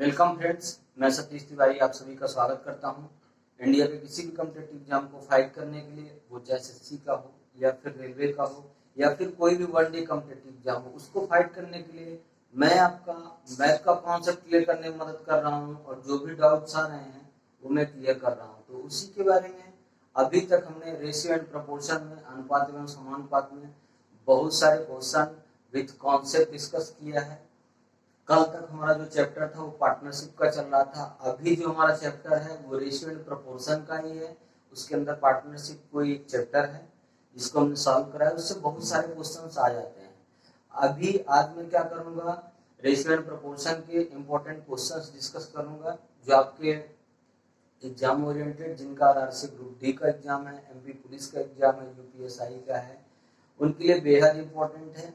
Welcome friends, मैं सतीश तिवारी आप सभी का स्वागत करता हूं। इंडिया के किसी भी कॉम्पिटिटिव एग्जाम को फाइट करने के लिए, वो चाहे एसएससी का हो या फिर रेलवे का हो या फिर कोई भी वन डे कॉम्पिटिटिव एग्जाम हो, उसको फाइट करने के लिए मैं आपका मैथ का कॉन्सेप्ट क्लियर करने में मदद कर रहा हूं और जो भी डाउट्स आ रहे हैं वो मैं क्लियर कर रहा हूँ। तो उसी के बारे में अभी तक हमने रेशियो एंड प्रोपोर्शन में, अनुपात एवं समानुपात में बहुत सारे क्वेश्चन विद कॉन्सेप्ट डिस्कस किया है। कल तक हमारा जो चैप्टर था वो पार्टनरशिप का चल रहा था। अभी जो हमारा चैप्टर है वो रेशियो एंड प्रोपोर्शन का ही है। उसके अंदर पार्टनरशिप कोई एक चैप्टर है जिसको हमने सॉल्व कराया, उससे बहुत सारे क्वेश्चंस आ जाते हैं। अभी आज मैं क्या करूंगा, रेशियो एंड प्रोपोर्शन के इंपॉर्टेंट क्वेश्चंस डिस्कस करूंगा जो आपके एग्जाम ओरिएंटेड, जिनका आरआरसी ग्रुप डी का एग्जाम है, एमपी पुलिस का एग्जाम है, यूपीएसआई का है, उनके लिए बेहद इंपॉर्टेंट है।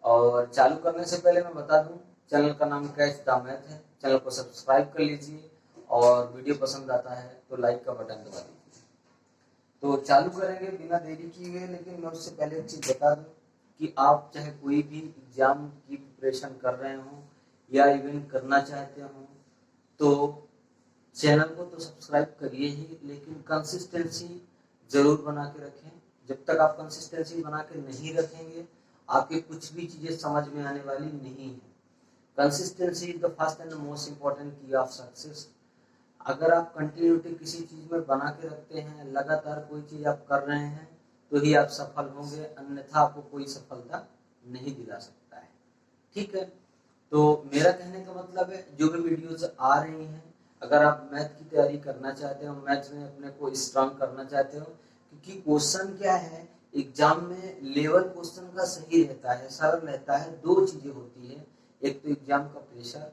और चालू करने से पहले मैं बता दूं, चैनल का नाम कैच द मैथ है। चैनल को सब्सक्राइब कर लीजिए और वीडियो पसंद आता है तो लाइक का बटन दबा दीजिए। तो चालू करेंगे बिना देरी किए, लेकिन मैं उससे पहले एक चीज बता दूं कि आप चाहे कोई भी एग्जाम की प्रिपरेशन कर रहे हो या इवन करना चाहते हो तो चैनल को तो सब्सक्राइब करिए ही, लेकिन कंसिस्टेंसी जरूर बना के रखें। जब तक आप कंसिस्टेंसी बना के नहीं रखेंगे आपकी कुछ भी चीजें समझ में आने वाली नहीं है। Consistency is the first and most important की ऑफ सक्सेस। अगर आप कंटिन्यूटी किसी चीज में बना के रखते हैं, लगातार कोई चीज आप कर रहे हैं तो ही आप सफल होंगे, अन्यथा आपको कोई सफलता नहीं दिला सकता है। ठीक है, तो मेरा कहने का मतलब है जो भी वीडियोज आ रही हैं, अगर आप मैथ की तैयारी करना चाहते हो, मैथ में अपने को स्ट्रांग करना चाहते हो, क्योंकि क्वेश्चन क्या है एग्जाम में, लेवल क्वेश्चन का सही रहता है, सरल रहता है। दो चीजें होती है, एक तो एग्जाम का प्रेशर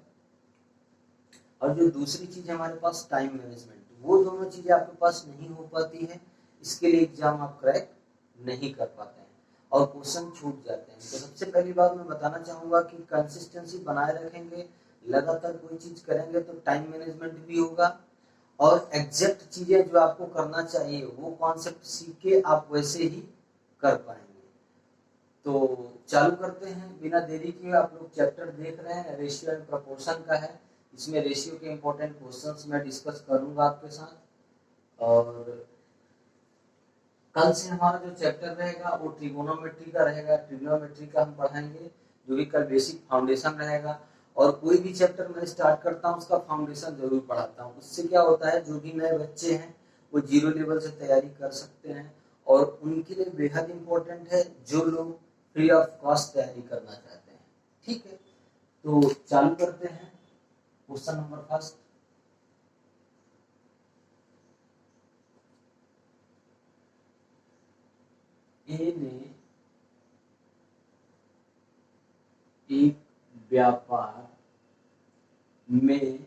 और जो दूसरी चीज हमारे पास टाइम मैनेजमेंट। वो दोनों चीजें आपके पास नहीं हो पाती है, इसके लिए एग्जाम आप क्रैक नहीं कर पाते हैं और क्वेश्चन छूट जाते हैं। तो सबसे पहली बात मैं बताना चाहूंगा कि कंसिस्टेंसी बनाए रखेंगे, लगातार कोई चीज करेंगे तो टाइम मैनेजमेंट भी होगा और एग्जैक्ट चीजें जो आपको करना चाहिए वो कॉन्सेप्ट सीख के आप वैसे ही कर पाएंगे। तो चालू करते हैं बिना देरी के। आप लोग चैप्टर देख रहे हैं, रेशियो एंड प्रोपोर्शन का है। इसमें रेशियो के इंपॉर्टेंट क्वेश्चंस मैं डिस्कस करूंगा आपके साथ। और कल से हमारा जो चैप्टर रहेगा वो ट्रिगोनोमेट्री का रहेगा। ट्रिगोनोमेट्री का हम पढ़ाएंगे, जो भी कल बेसिक फाउंडेशन रहेगा। और कोई भी चैप्टर मैं स्टार्ट करता हूँ उसका फाउंडेशन जरूर पढ़ाता हूँ। उससे क्या होता है, जो भी नए बच्चे हैं वो जीरो लेवल से तैयारी कर सकते हैं और उनके लिए बेहद इंपॉर्टेंट है जो लोग फ्री ऑफ कॉस्ट तैयारी करना चाहते हैं। ठीक है, तो चालू करते हैं। क्वेश्चन नंबर फर्स्ट, ए ने एक व्यापार में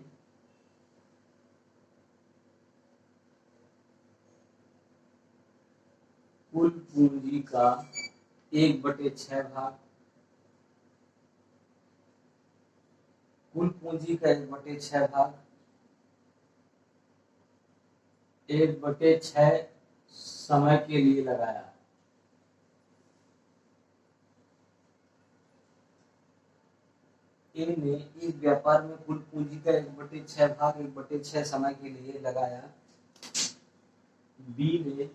कुल पूंजी का 1/6 भाग, कुल पूंजी का 1/6 भाग 1/6 समय के लिए लगाया। ए ने एक व्यापार में कुल पूंजी का 1/6 भाग 1/6 समय के लिए लगाया। बी ने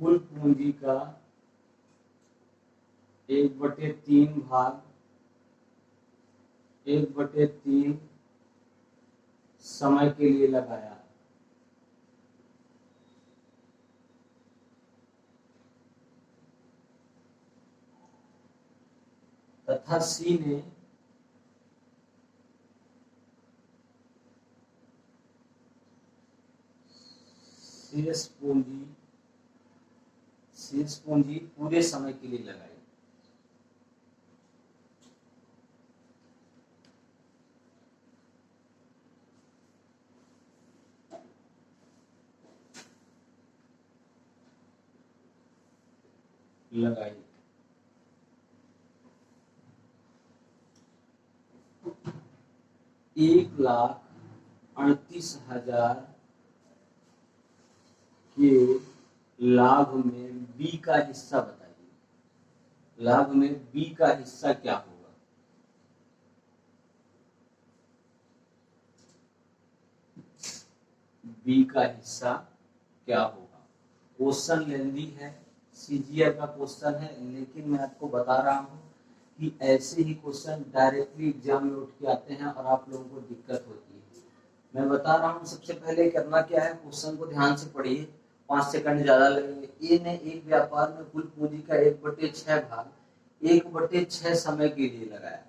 कुल पूंजी का 1/3 भाग 1/3 समय के लिए लगाया। तथा सी ने शेष पूंजी पूरे समय के लिए लगाई। लगाई 1,38,000 के लाभ में बी का हिस्सा बताइए। लाभ में बी का हिस्सा क्या होगा? बी का हिस्सा क्या होगा? क्वेश्चन लेंदी है, सीजीएल का क्वेश्चन है, लेकिन मैं आपको बता रहा हूं कि ऐसे ही क्वेश्चन डायरेक्टली एग्जाम में उठ के आते हैं और आप लोगों को दिक्कत होती है। मैं बता रहा हूं, सबसे पहले करना क्या है, क्वेश्चन को ध्यान से पढ़िए, 5 सेकंड ज्यादा लगेंगे। ए ने एक व्यापार में कुल पूंजी का 1/6 भाग 1/6 समय के लिए लगाया।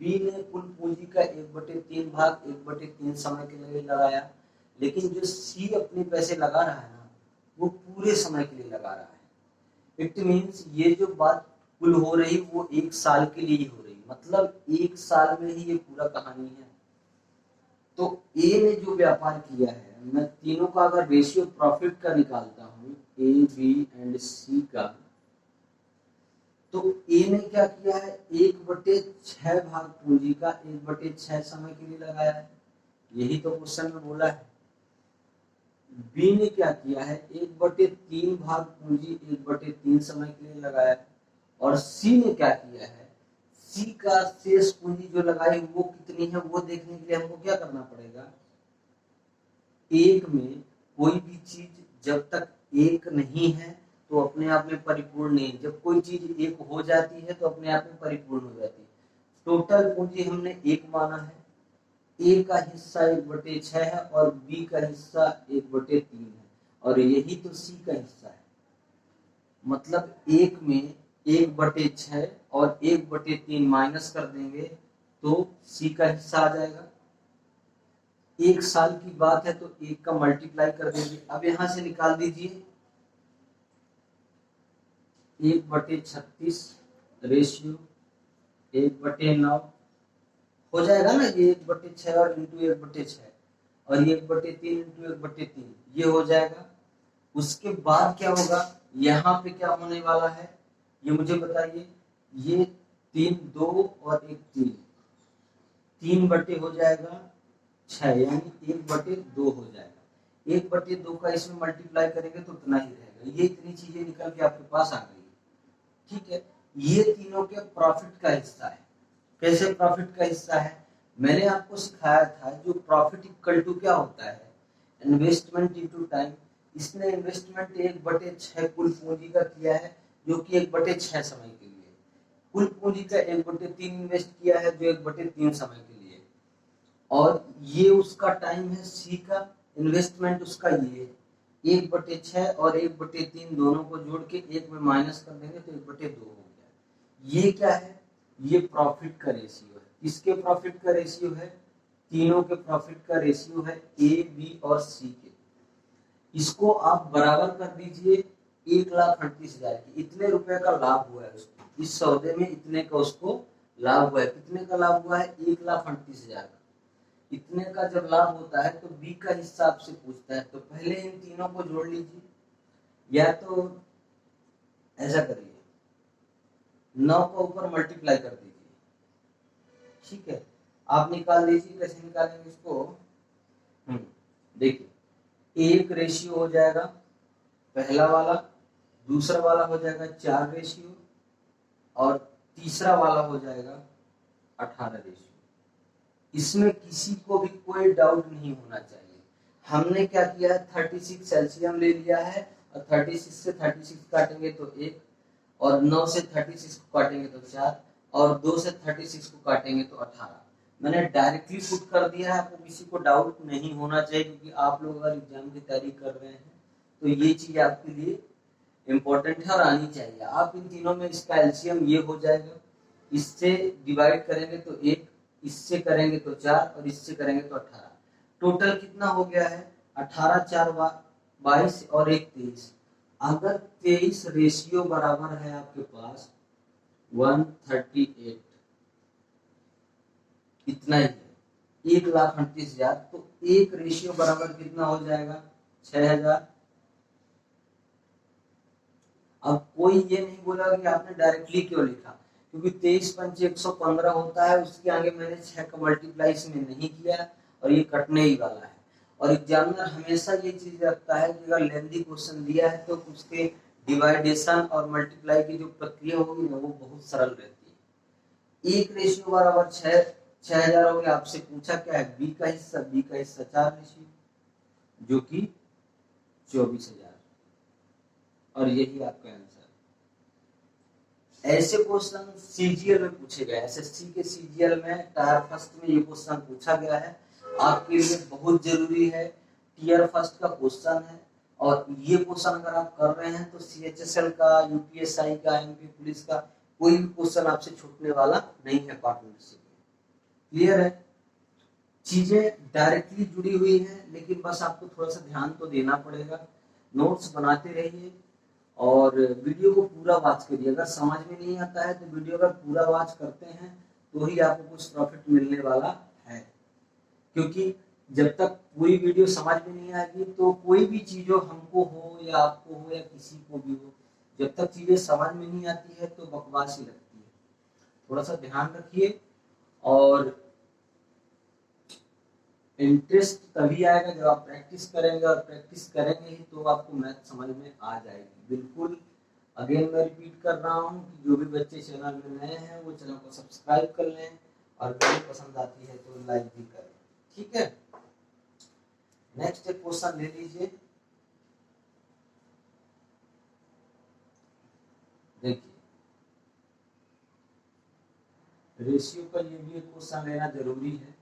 बी ने कुल पूंजी का 1/3 भाग 1/3 समय के लिए लगाया। लेकिन जो सी अपने पैसे लगा रहा है ना, वो पूरे समय के लिए लगा रहा है। इट मीन्स ये जो बात कुल हो रही वो 1 साल के लिए ही हो रही, मतलब 1 साल में ही ये पूरा कहानी है। तो ए ने जो व्यापार किया है, मैं तीनों का अगर रेशियो प्रॉफिट का निकालता हूं, ए बी एंड सी का, तो ए ने क्या किया है, 1/6 भाग पूंजी का 1/6 समय के लिए लगाया है, यही तो क्वेश्चन में बोला है। बी ने क्या किया है, 1/3 भाग पूंजी 1/3 समय के लिए लगाया है। और सी ने क्या किया है, सी का शेष पूंजी जो लगाई वो कितनी है वो देखने के लिए हमको क्या करना पड़ेगा, एक में कोई भी चीज जब तक एक नहीं है तो अपने आप में परिपूर्ण नहीं, जब कोई चीज एक हो जाती है तो अपने आप में परिपूर्ण हो जाती है। टोटल पूंजी हमने एक माना है, ए का हिस्सा 1/6 है और बी का हिस्सा 1/3 है, और यही तो सी का हिस्सा है। मतलब एक में 1/6 और 1/3 माइनस कर देंगे तो सी का हिस्सा आ जाएगा। 1 साल की बात है तो 1 का मल्टीप्लाई कर देंगे। अब यहां से निकाल दीजिए 1/36 रेशियो 1/9 हो जाएगा ना, ये 1/6 और इंटू 1/6 और ये 1/3 इंटू 1/3 ये हो जाएगा। उसके बाद क्या होगा, यहाँ पे क्या होने वाला है ये मुझे बताइए। ये 3 2 और 1 3, 3 बटे हो जाएगा 6, यानी 1/2 हो जाएगा। 1/2 का इसमें मल्टीप्लाई करेंगे तो उतना ही रहेगा। ये इतनी चीजें निकल के आपके पास आ गई, ठीक है। ये तीनों के प्रॉफिट का हिस्सा है। कैसे प्रॉफिट का हिस्सा है, मैंने आपको सिखाया था जो प्रॉफिट इक्वल टू क्या होता है, इन्वेस्टमेंट इनटू टाइम। इसने इन्वेस्टमेंट 1/6 कुल पूंजी का किया है, जो कि 1/6 समय के लिए। कुल पूंजी का 1/3 इन्वेस्ट किया है, जो 1/3 समय के लिए। और ये उसका टाइम है, सी का इन्वेस्टमेंट उसका ये 1/6 और 1/3 दोनों को जोड़ के 1 में माइनस कर देंगे तो 1/2 हो गया। ये क्या है, ये प्रॉफिट का रेशियो है। किसके प्रॉफिट का रेशियो है, तीनों के प्रॉफिट का रेशियो है, ए बी और सी के। इसको आप बराबर कर दीजिए 1,38,000 की। इतने रुपए का लाभ हुआ है उसको, इस सौदे में इतने का उसको लाभ हुआ है। कितने का लाभ हुआ है, 1,38,000 का। इतने का जब लाभ होता है तो बी का हिस्सा आपसे पूछता है, तो पहले इन तीनों को जोड़ लीजिए, या तो ऐसा करिए 9 का ऊपर मल्टीप्लाई कर दीजिए, ठीक है। आप निकाल दीजिए, कैसे निकालेंगे इसको, देखिए 1 रेशियो हो जाएगा पहला वाला, दूसरा वाला हो जाएगा 4 रेशियो, और तीसरा वाला हो जाएगा 18 रेशियो। इसमें किसी को भी कोई डाउट नहीं होना चाहिए। हमने क्या किया है, 36 एलसीएम ले लिया है, और 36 से 36 काटेंगे तो 1, और 9 से 36 को काटेंगे तो 4, और 2 से 36 को काटेंगे तो 18। मैंने डायरेक्टली पुट कर दिया है, आपको किसी को डाउट नहीं होना चाहिए, क्योंकि आप लोग अगर एग्जाम की तैयारी कर रहे हैं तो ये चीज आपके लिए इम्पोर्टेंट है और आनी चाहिए। आप इन तीनों में इसका एलसीएम ये हो जाएगा, इससे डिवाइड करेंगे तो 1, इससे करेंगे तो 4, और इससे करेंगे तो 18। टोटल कितना हो गया है, 18 4 22 और 1 23। अगर 23 रेशियो बराबर है आपके पास 138, इतना ही है, 1,38,000, तो 1 रेशियो बराबर कितना हो जाएगा, 6,000। अब कोई ये नहीं बोला कि आपने डायरेक्टली क्यों लिखा, क्योंकि 23 पंच 115 होता है, उसके आगे मैंने 6 का मल्टीप्लाई इसमें नहीं किया, और ये कटने ही वाला है। और एग्जामिनर हमेशा ये चीज रखता है कि अगर लेंथी क्वेश्चन दिया है तो उसके डिवाइडेशन और मल्टीप्लाई की जो प्रक्रिया होगी ना वो बहुत सरल रहती है। 1 बराबर 6000 हो गया। आपसे पूछा क्या है, बी का हिस्सा 4 लिखिए जो कि 24,000 और यही आपका आंसर। ऐसे क्वेश्चन सीजीएल में पूछे गए, एसएससी के सीजीएल में टायर फर्स्ट में ये क्वेश्चन पूछा गया है, आपके लिए बहुत जरूरी है। टीयर फर्स्ट का क्वेश्चन है और ये क्वेश्चन अगर आप कर रहे हैं तो सीएचएसएल का, यूपीएसआई का, एमपी पुलिस का कोई भी क्वेश्चन आपसे छूटने वाला नहीं है पार्टनरशिप में। क्लियर है, चीजें डायरेक्टली जुड़ी हुई हैं, लेकिन बस आपको थोड़ा सा ध्यान तो देना पड़ेगा। नोट्स बनाते रहिए और वीडियो को पूरा वॉच करिए। अगर समझ में नहीं आता है तो वीडियो अगर पूरा वॉच करते हैं तो ही आपको कुछ प्रॉफिट मिलने वाला है, क्योंकि जब तक पूरी वीडियो समझ में नहीं आएगी तो कोई भी चीज हो, हमको हो या आपको हो या किसी को भी हो, जब तक चीजें समझ में नहीं आती है तो बकवास ही लगती है। थोड़ा सा ध्यान रखिए और इंटरेस्ट तभी आएगा जब आप प्रैक्टिस करेंगे, और प्रैक्टिस करेंगे ही तो आपको मैथ समझ में आ जाएगी। बिल्कुल अगेन मैं रिपीट कर रहा हूँ कि जो भी बच्चे चैनल में नए हैं वो चैनल को सब्सक्राइब कर लें और वीडियो पसंद आती है तो लाइक भी करें। ठीक है, नेक्स्ट एक क्वेश्चन ले लीजिए। देखिए रेशियो का ये भी एक क्वेश्चन लेना जरूरी है,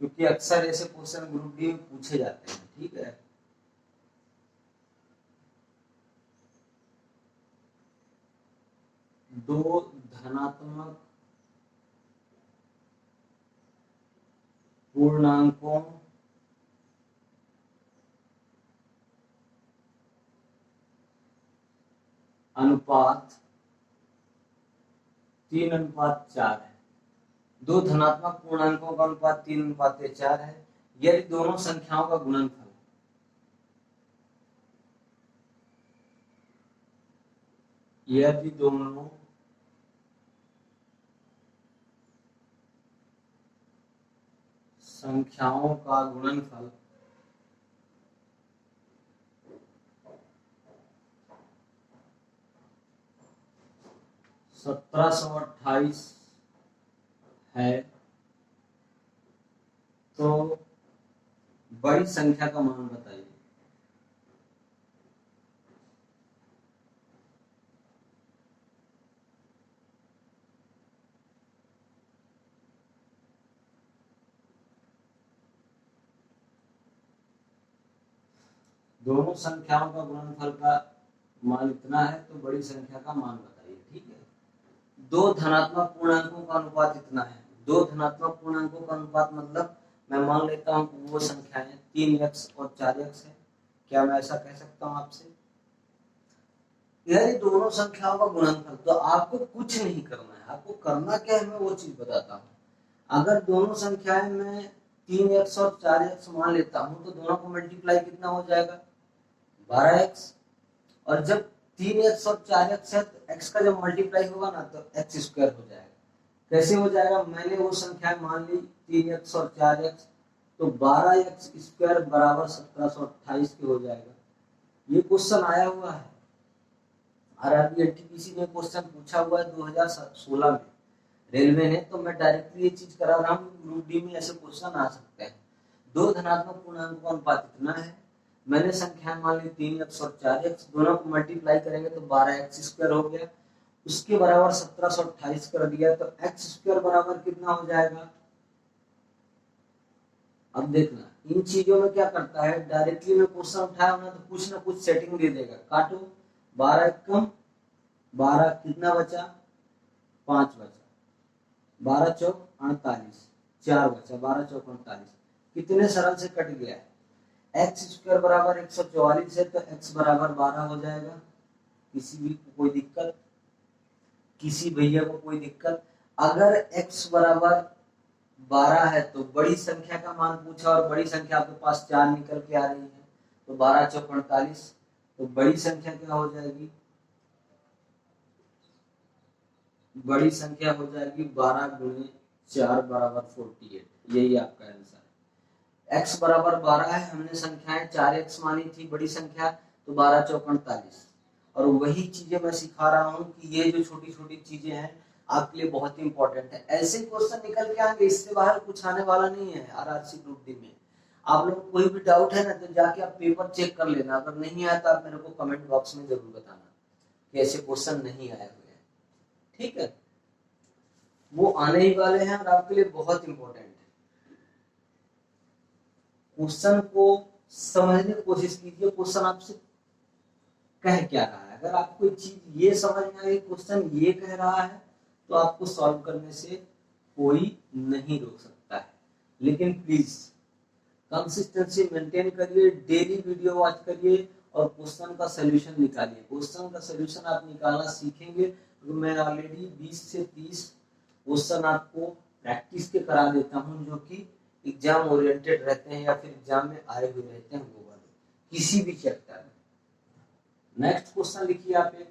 क्योंकि अक्सर ऐसे क्वेश्चन ग्रुप डी में पूछे जाते हैं। ठीक है, दो धनात्मक पूर्णांकों अनुपात 3:4 है। दो धनात्मक पूर्णांकों का अनुपात 3:4 है यदि दोनों संख्याओं का गुणनफल यदि दोनों संख्याओं का गुणनफल 1728 है तो बड़ी संख्या का मान बताइए। दोनों संख्याओं का गुणनफल का मान इतना है तो बड़ी संख्या का मान बताइए। ठीक है, दो धनात्मक पूर्णांकों का अनुपात इतना है। दो धनात्मक पूर्णांकों का अनुपात मतलब मैं मान लेता हूँ वो संख्याएं 3x और 4x है। क्या मैं ऐसा कह सकता हूँ आपसे? यदि दोनों संख्याओं का गुणनफल, तो आपको कुछ नहीं करना है। आपको करना क्या है मैं वो चीज बताता हूँ। अगर दोनों संख्याएं मैं 3x और 4x मान लेता हूँ तो दोनों को मल्टीप्लाई कितना हो जाएगा? 12x। और जब 3x और 4x है तो x का जब मल्टीप्लाई होगा ना तो x स्क्वायर हो जाएगा। कैसे हो जाएगा? मैंने वो संख्या मान ली 3x और 4x, तो 12x स्क्वायर बराबर 1728 के हो जाएगा। ये क्वेश्चन आया हुआ है आरआरबी एनटीपीसी में, क्वेश्चन पूछा हुआ है 2016 में रेलवे ने। तो मैं डायरेक्टली ये चीज करा रहा हूँ, ग्रुप डी में ऐसे क्वेश्चन आ सकते हैं। दो धनात्मक पूर्णांकों का अनुपात इतना है, मैंने संख्या मान ली 3x और 4x, दोनों को मल्टीप्लाई करेंगे तो 12x स्क्वायर हो गया, उसके बराबर 1728 कर दिया तो x स्क्वायर बराबर कितना हो जाएगा? अब देखना इन चीजों में क्या करता है, डायरेक्टली में क्वेश्चन उठाया ना तो कुछ ना कुछ सेटिंग दे देगा। काटो, 12 कम 12 कितना बचा? 5 बचा, 12 चौक 48, 4 बचा, 12 चौक 48। कितने सरल से कट गया है। एक्स स्क्वायर बराबर 144 है तो x बराबर 12 हो जाएगा। किसी भी को कोई दिक्कत? किसी भैया को कोई दिक्कत? अगर x बराबर 12 है तो बड़ी संख्या का मान पूछा और बड़ी संख्या आपके पास 4 निकल के आ रही है तो 12 चौक 48, तो बड़ी संख्या क्या हो जाएगी? बड़ी संख्या हो जाएगी 12 गुणे 4 बराबर 48। यही आपका आंसर है। x बराबर 12 है, हमने संख्याएं 4x मानी थी बड़ी संख्या, तो 12 चौक 48। और वही चीजें मैं सिखा रहा हूँ कि ये जो छोटी छोटी चीजें हैं आपके लिए बहुत ही इंपॉर्टेंट है। ऐसे क्वेश्चन निकल के आएंगे, इससे बाहर कुछ आने वाला नहीं है आरआरसी ग्रुप डी में। आप लोग को कोई भी डाउट है ना तो जाके आप पेपर चेक कर लेना, अगर नहीं आया तो आप मेरे को कमेंट बॉक्स में जरूर बताना कि ऐसे क्वेश्चन नहीं आए हुए हैं, ठीक है। वो आने ही वाले हैं और आपके लिए बहुत इंपॉर्टेंट है। क्वेश्चन को समझने की कोशिश कीजिए, क्वेश्चन आपसे कह क्या रहा है। अगर आप कोई चीज ये समझ में आई क्वेश्चन ये कह रहा है तो आपको सॉल्व करने से कोई नहीं रोक सकता है। लेकिन प्लीज कंसिस्टेंसी मेंटेन करिए, डेली वीडियो वॉच करिए और क्वेश्चन का सोल्यूशन निकालिए। क्वेश्चन का सोल्यूशन आप निकालना सीखेंगे तो मैं ऑलरेडी 20 से 30 क्वेश्चन आपको प्रैक्टिस के करा देता हूं जो कि एग्जाम ओरिएंटेड रहते हैं या फिर एग्जाम में आए हुए रहते हैं वो वाले किसी भी चैप्टर में। नेक्स्ट क्वेश्चन लिखिए आप एक,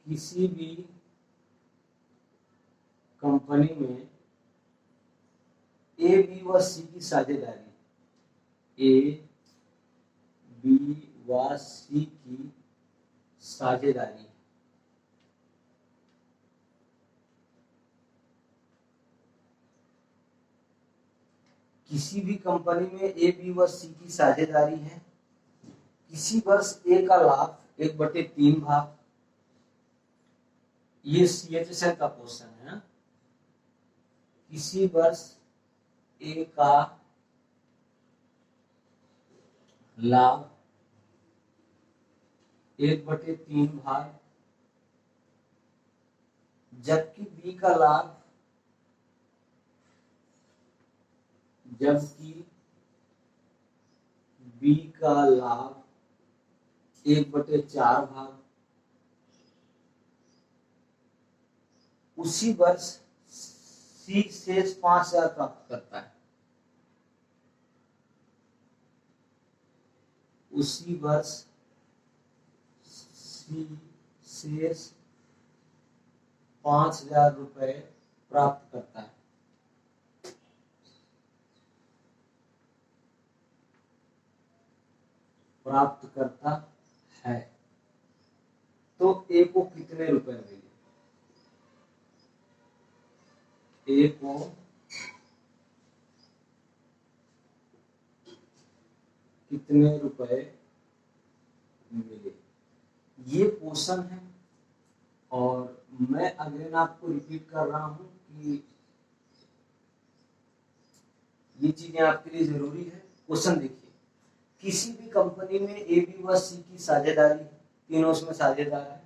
किसी भी कंपनी में ए बी व सी की साझेदारी, ए बी व सी की साझेदारी किसी भी कंपनी में ए बी व सी की साझेदारी है। किसी वर्ष ए का लाभ 1/3 भाग, ये CHSL का क्वेश्चन है। किसी वर्ष ए का लाभ 1/3 भाग, जबकि बी का लाभ 1/4 भाग। उसी वर्ष सी शेष 5,000 प्राप्त करता है। उसी वर्ष सी शेष 5,000 रुपए प्राप्त करता है। प्राप्त करता है तो ए को कितने रुपए मिले? ए को कितने रुपए मिले, ये क्वेश्चन है। और मैं अगेन आपको रिपीट कर रहा हूं कि ये चीजें आपके लिए जरूरी है। क्वेश्चन देखिए, किसी भी कंपनी में ए बी व सी की साझेदारी, तीनों उसमें साझेदार है।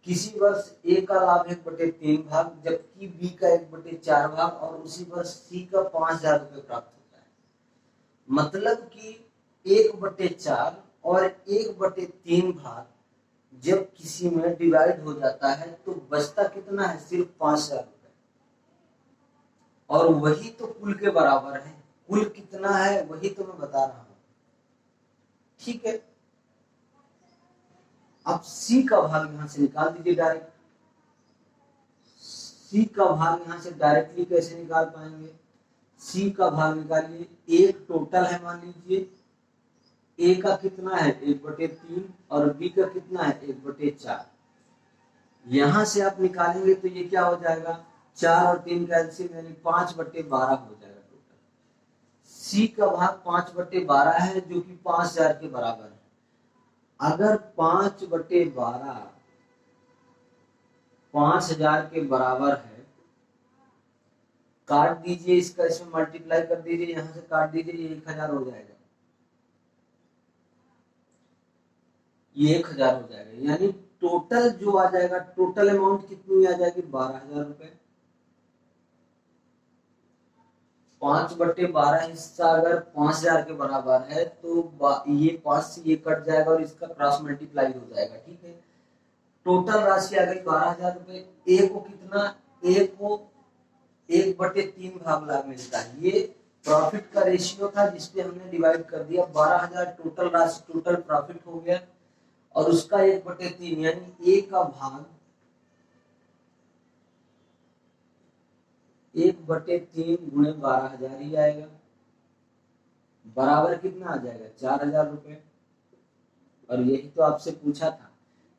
किसी वर्ष ए का लाभ 1/3 भाग, जबकि बी का 1/4 भाग और उसी वर्ष सी का 5,000 रुपए प्राप्त होता है। मतलब कि 1/4 और 1/3 भाग जब किसी में डिवाइड हो जाता है तो बचता कितना है? सिर्फ 5,000 रुपए। और वही तो कुल के बराबर है। कुल कितना है वही तो मैं बता रहा हूं, ठीक है। अब सी का भाग यहां से निकाल दीजिए डायरेक्ट। सी का भाग यहां से डायरेक्टली कैसे निकाल पाएंगे? सी का भाग निकालिए, एक टोटल है मान लीजिए, ए का कितना है 1/3 और बी का कितना है 1/4। यहां से आप निकालेंगे तो ये क्या हो जाएगा? 4 और 3 का एलसीएम यानी 5/12 हो जाएगा टोटल। सी का भाग 5/12 है जो कि 5,000 के बराबर है। अगर 5/12 5,000 के बराबर है, काट दीजिए इसका, इसमें मल्टीप्लाई कर दीजिए, यहां से काट दीजिए, ये 1,000 हो जाएगा। ये 1,000 हो जाएगा, यानी टोटल जो आ जाएगा, टोटल अमाउंट कितनी आ जाएगी? 12,000 रुपए। 5/12 हिस्सा अगर 5,000 के बराबर है तो ये 5 से ये कट जाएगा और इसका क्रॉस मल्टीप्लाई हो जाएगा, ठीक है। टोटल राशि आ गई 12,000 रुपए। ए को कितना? ए को 1/3 भाग लाभ मिलता है। ये प्रॉफिट का रेशियो था जिसपे हमने डिवाइड कर दिया। 12,000 टोटल राशि, टोटल प्रॉफिट हो गया और उसका 1/3 यानी ए का भाग 1/3 गुणे 12,000 ही आएगा, बराबर कितना आ जाएगा 4,000 रुपए। और यही तो आपसे पूछा था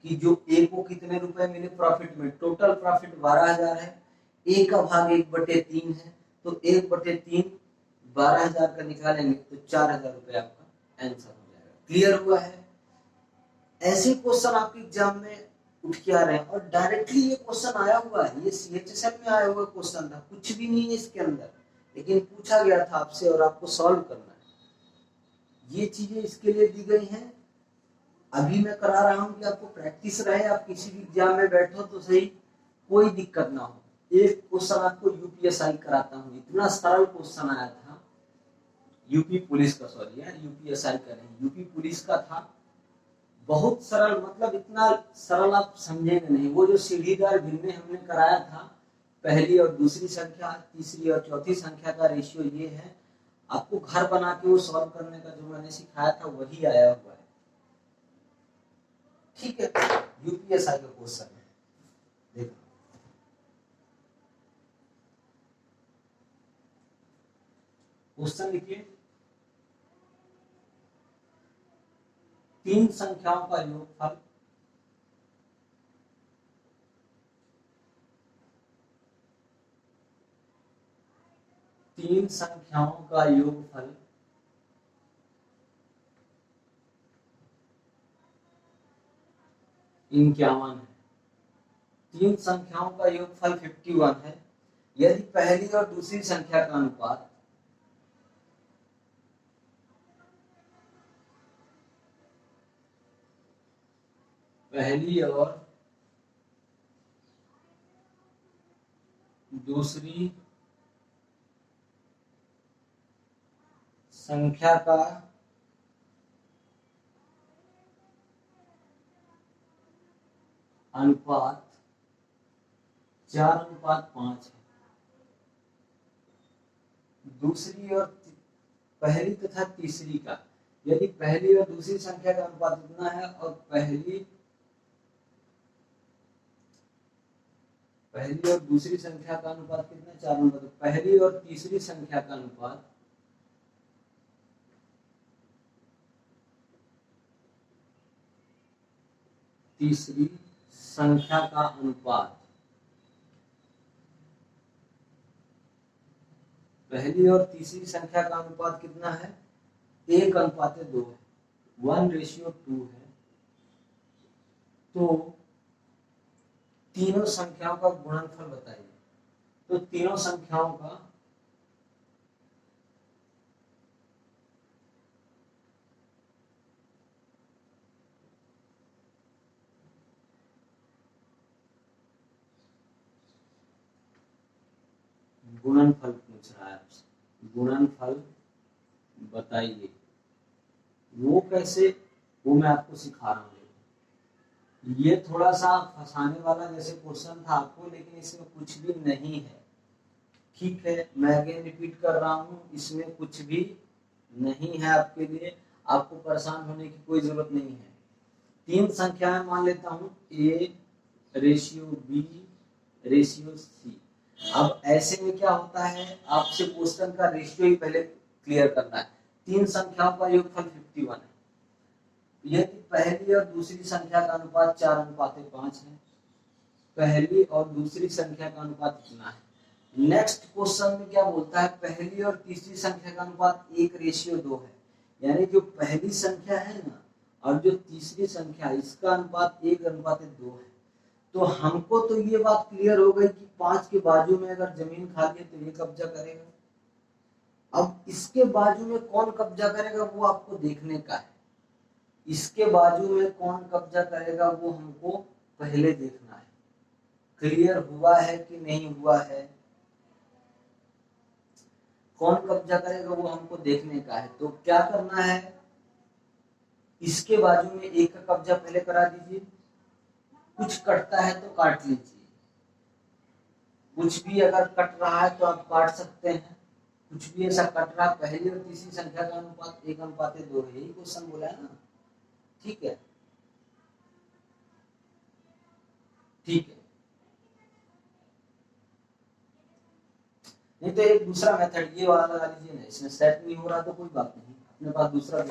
कि जो ए को कितने रुपए मिले प्रॉफिट में, टोटल प्रॉफिट 12,000 है, ए का भाग 1/3 है, तो 1/3 12,000 का निकालेंगे तो 4,000 रुपए आपका आंसर हो जाएगा। क्लियर हुआ है? ऐसे क्वेश्चन आपके एग्जाम में उठ के आ रहे हैं, और डायरेक्टली ये क्वेश्चन आया हुआ है, ये CHSL में आया हुआ क्वेश्चन था, कुछ भी नहीं है इसके अंदर, लेकिन पूछा गया था आपसे और आपको सॉल्व करना है। ये चीजें इसके लिए दी गई हैं। अभी मैं करा रहा हूं कि आपको प्रैक्टिस रहे, आप किसी भी एग्जाम में बैठो तो सही, कोई दिक्कत ना हो। एक क्वेश्चन आपको यूपीएसआई कराता हूँ, इतना सरल क्वेश्चन आया था, यूपी पुलिस का, सॉरी है यूपीएसआई का नहीं, यूपी पुलिस का था, बहुत सरल, मतलब इतना सरल आप समझेंगे नहीं। वो जो सीढ़ीदार भिन्ने हमने कराया था, पहली और दूसरी संख्या, तीसरी और चौथी संख्या का रेशियो ये है, आपको घर बना के वो सॉल्व करने का जो मैंने सिखाया था वही आया हुआ है। ठीक है, यूपीएसआई का क्वेश्चन है, देखो क्वेश्चन लिखिए, 3 संख्याओं का योगफल तीन संख्याओं का योगफल 51 है। 3 संख्याओं का योगफल 51 है। यदि पहली और दूसरी संख्या का अनुपात पहली और दूसरी संख्या का अनुपात 4:5 है, दूसरी और पहली तथा तीसरी का, यदि पहली और दूसरी संख्या का अनुपात इतना है और पहली और दूसरी संख्या का अनुपात कितना 4:5, तो पहली और तीसरी संख्या का अनुपात तीसरी संख्या का अनुपात पहली और तीसरी संख्या का अनुपात कितना है 1:2 है, 1:2 है। तो तीनों संख्याओं का गुणनफल बताइए। तो तीनों संख्याओं का गुणनफल पूछ रहा है आपसे, गुणनफल बताइए। वो कैसे, वो मैं आपको सिखा रहा हूँ। ये थोड़ा सा फंसाने वाला जैसे क्वेश्चन था आपको, लेकिन इसमें कुछ भी नहीं है। ठीक है, मैं अगेन रिपीट कर रहा हूँ, इसमें कुछ भी नहीं है आपके लिए, आपको परेशान होने की कोई जरूरत नहीं है। 3 संख्याएं मान लेता हूँ, A:B:C। अब ऐसे में क्या होता है, आपसे क्वेश्चन का रेशियो ही पहले क्लियर करना है। 3 संख्याओं का योगफल 51 है। यदि पहली और दूसरी संख्या का अनुपात 4:5 है, पहली और दूसरी संख्या का अनुपात कितना है। नेक्स्ट क्वेश्चन में क्या बोलता है, पहली और तीसरी संख्या का अनुपात 1:2 है, यानी जो पहली संख्या है ना और जो तीसरी संख्या है, इसका अनुपात 1:2 है। तो हमको तो ये बात क्लियर हो गई कि 5 के बाजू में अगर जमीन खाली है तो ये कब्जा करेगा। अब इसके बाजू में कौन कब्जा करेगा वो आपको देखने का है। इसके बाजू में कौन कब्जा करेगा वो हमको पहले देखना है। क्लियर हुआ है कि नहीं हुआ है, कौन कब्जा करेगा वो हमको देखने का है। तो क्या करना है, इसके बाजू में एक का कब्जा पहले करा दीजिए, कुछ कटता है तो काट लीजिए, कुछ भी अगर कट रहा है तो आप काट सकते हैं, कुछ भी ऐसा कट रहा, पहली और तीसरी संख्या का अनुपात 1:2 है, यही क्वेश्चन बोला है ना। ठीक है, ठीक है, नहीं तो एक दूसरा मेथड ये वाला लगा लीजिए ना, इसमें सेट नहीं हो रहा तो कोई बात नहीं, अपने पास दूसरा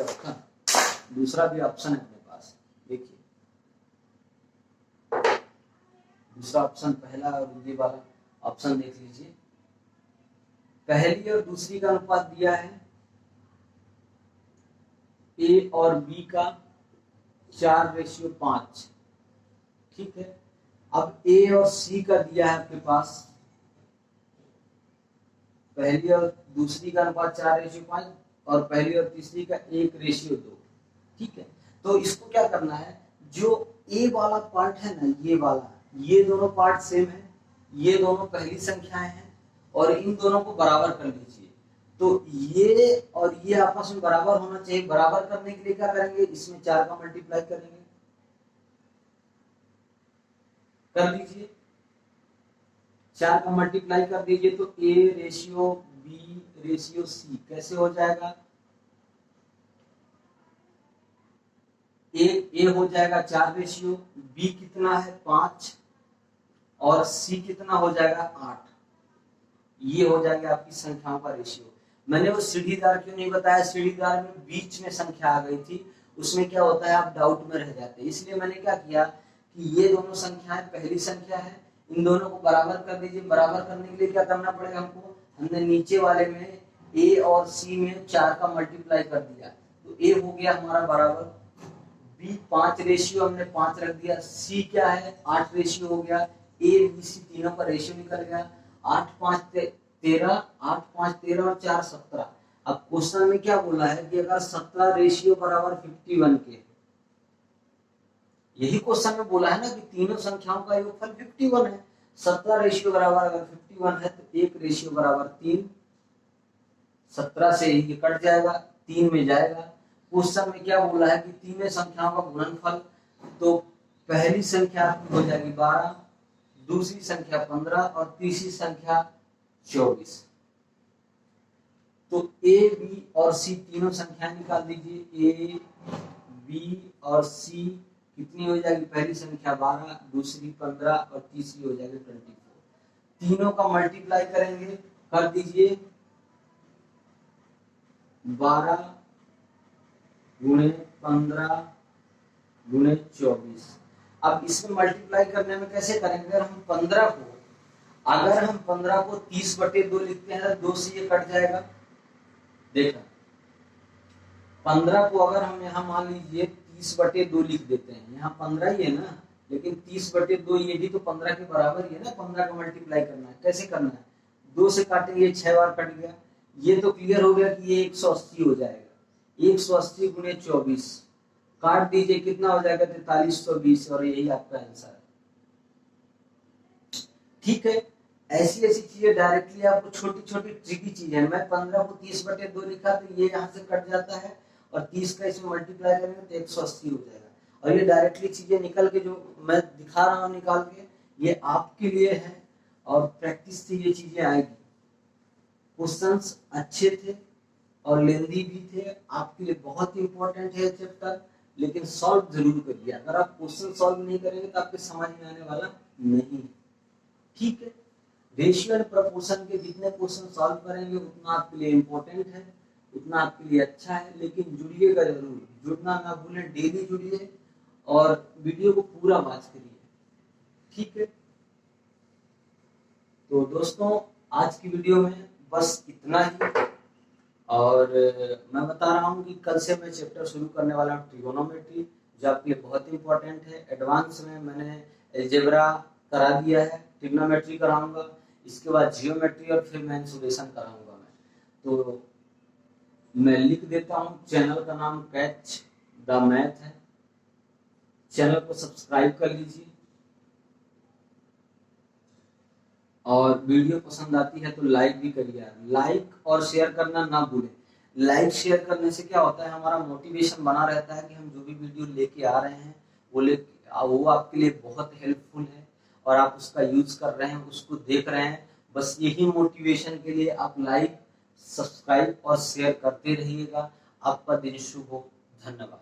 भी ऑप्शन है अपने पास। देखिए दूसरा ऑप्शन, पहला और ये वाला ऑप्शन देख लीजिए। पहली और दूसरी का अनुपात दिया है ए और बी का 4:5, ठीक है। अब ए और सी का दिया है आपके पास, पहली और दूसरी का अनुपात 4:5 और पहली और तीसरी का 1:2, ठीक है। तो इसको क्या करना है, जो ए वाला पार्ट है ना, ये वाला, ये दोनों पार्ट सेम है, ये दोनों पहली संख्याएं हैं और इन दोनों को बराबर कर लीजिए। तो ये और ये आपस में बराबर होना चाहिए। बराबर करने के लिए क्या करेंगे, इसमें 4 का मल्टीप्लाई करेंगे, कर लीजिए 4 का मल्टीप्लाई कर दीजिए तो A/B/C कैसे हो जाएगा, ए हो जाएगा 4, बी कितना है 5 और सी कितना हो जाएगा 8। ये हो जाएगा आपकी संख्याओं का रेशियो। मैंने वो सीढ़ीदार क्यों नहीं बताया, सीढ़ीदार में बीच में संख्या आ गई थी, उसमें क्या होता है आप डाउट में रह जाते हैं। इसलिए मैंने क्या किया कि ये दोनों संख्याएं पहली संख्या है, इन दोनों को बराबर कर दीजिए। बराबर करने के लिए क्या करना पड़ेगा हमको, हमने नीचे वाले में ए और सी में 4 का मल्टीप्लाई कर दिया तो ए हो गया हमारा बराबर, बी 5 रेशियो हमने 5 रख दिया, सी क्या है 8 रेशियो हो गया, ए बी सी तीनों का रेशियो निकल गया, 8 5 13, 8 5 13 और 4 17। अब क्वेश्चन में क्या बोला है कि अगर 17 रेशियो बराबर 51 के, यही क्वेश्चन में बोला है ना कि तीनों संख्याओं का योगफल 51 है। 17 रेशियो बराबर अगर 51 है तो 1 रेशियो बराबर 3, 17 से ये कट जाएगा 3 में जाएगा। क्वेश्चन में क्या बोला है कि तीनों संख्याओं का गुणनफल, तो पहली संख्या हो जाएगी 12, दूसरी संख्या 15 और तीसरी संख्या 24। तो ए बी और सी तीनों संख्याएं निकाल दीजिए। ए बी और सी कितनी हो जाएगी, पहली संख्या 12, दूसरी 15 और तीसरी हो जाएगी 24। तीनों का मल्टीप्लाई करेंगे, कर दीजिए 12 गुणे 15 गुणे 24। अब इसमें मल्टीप्लाई करने में कैसे करेंगे, अगर हम 15 को 30/2 लिखते हैं तो 2 से ये कट जाएगा। देखा 15 को अगर हम यहाँ मान लीजिए 30/2 लिख देते हैं, यहाँ 15 ही है ना, लेकिन 30/2 ये भी तो 15 के बराबर ही है ना। 15 का मल्टीप्लाई करना है, कैसे करना है, 2 से काटेंगे 6 बार कट गया। ये तो क्लियर हो गया कि ये 180 हो जाएगा। 180 गुणे 24 काट दीजिए, कितना हो जाएगा 4320 और यही आपका आंसर है। ठीक है, ऐसी चीजें डायरेक्टली आपको छोटी छोटी ट्रिकी चीज है। मैं 15 को 30/2 लिखा तो ये यहाँ से कट जाता है और 30 का इसमें मल्टीप्लाई करेंगे तो 180 हो जाएगा। और ये डायरेक्टली चीजें निकल के जो मैं दिखा रहा हूँ निकाल के, ये आपके लिए है और प्रैक्टिस से ये चीजें आएगी। क्वेश्चंस अच्छे थे और लेंदी भी थे, आपके लिए बहुत इंपॉर्टेंट है चैप्टर, लेकिन सॉल्व जरूर करिए। अगर आप क्वेश्चन सॉल्व नहीं करेंगे तो आपके समझ में आने वाला नहीं। ठीक है, रेशियो एंड प्रोपोर्शन के जितने क्वेश्चन सॉल्व करेंगे उतना आपके लिए इंपॉर्टेंट है, उतना आपके लिए अच्छा है। लेकिन जुड़िएगा जरूर, जुड़ना ना भूलें, डेली जुड़िए और वीडियो को पूरा वॉच करिए। ठीक है, तो दोस्तों आज की वीडियो में बस इतना ही। और मैं बता रहा हूँ कि कल से मैं चैप्टर शुरू करने वाला हूँ ट्रिगोनोमेट्री, जो आपके लिए बहुत इंपॉर्टेंट है। एडवांस में मैंने अलजेब्रा करा दिया है, ट्रिग्नोमेट्री कराऊंगा, इसके बाद जियोमेट्री और फिर मेंसुरेशन कराऊंगा मैं। तो मैं लिख देता हूँ, चैनल का नाम कैच द मैथ है, चैनल को सब्सक्राइब कर लीजिए और वीडियो पसंद आती है तो लाइक भी करिए। लाइक और शेयर करना ना भूलें। लाइक शेयर करने से क्या होता है, हमारा मोटिवेशन बना रहता है कि हम जो भी वीडियो लेके आ रहे हैं वो आपके लिए बहुत हेल्पफुल है और आप उसका यूज कर रहे हैं, उसको देख रहे हैं। बस यही मोटिवेशन के लिए आप लाइक, सब्सक्राइब और शेयर करते रहिएगा। आपका दिन शुभ हो। धन्यवाद।